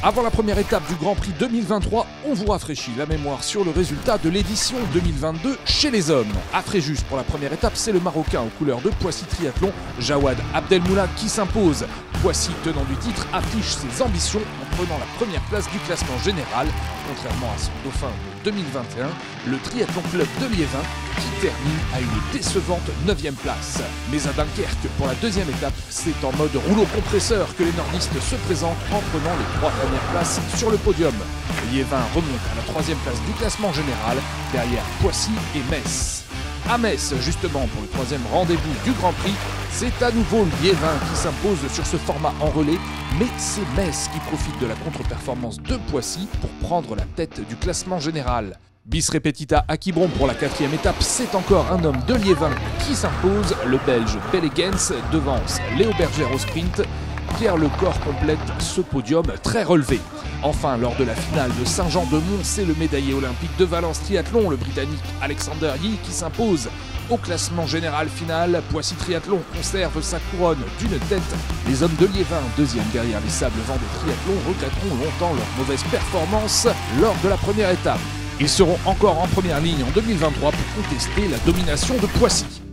Avant la première étape du Grand Prix 2023, on vous rafraîchit la mémoire sur le résultat de l'édition 2022 chez les hommes. À Fréjus, pour la première étape, c'est le Marocain aux couleurs de Poissy Triathlon, Jawad Abdelmoula, qui s'impose. Poissy, tenant du titre, affiche ses ambitions en prenant la première place du classement général. Contrairement à son dauphin de 2021, le Triathlon Club de Liévin, qui termine à une décevante 9e place. Mais à Dunkerque, pour la deuxième étape, c'est en mode rouleau compresseur que les nordistes se présentent en prenant les 3 premières places sur le podium. Liévin remonte à la 3e place du classement général, derrière Poissy et Metz. À Metz, justement, pour le 3e rendez-vous du Grand Prix, c'est à nouveau Liévin qui s'impose sur ce format en relais, mais c'est Metz qui profite de la contre-performance de Poissy pour prendre la tête du classement général. Bis repetita à Quiberon pour la 4e étape, c'est encore un homme de Liévin qui s'impose. Le Belge Bellegens devance Léo Bergère au sprint. Pierre Lecor complète ce podium très relevé. Enfin, lors de la finale de Saint-Jean-de-Mont, c'est le médaillé olympique de Valence Triathlon, le Britannique Alexander Yee, qui s'impose. Au classement général final, Poissy Triathlon conserve sa couronne d'une tête. Les hommes de Liévin, deuxième derrière les Sables Vendée Triathlon, regretteront longtemps leur mauvaise performance lors de la première étape. Ils seront encore en première ligne en 2023 pour contester la domination de Poissy.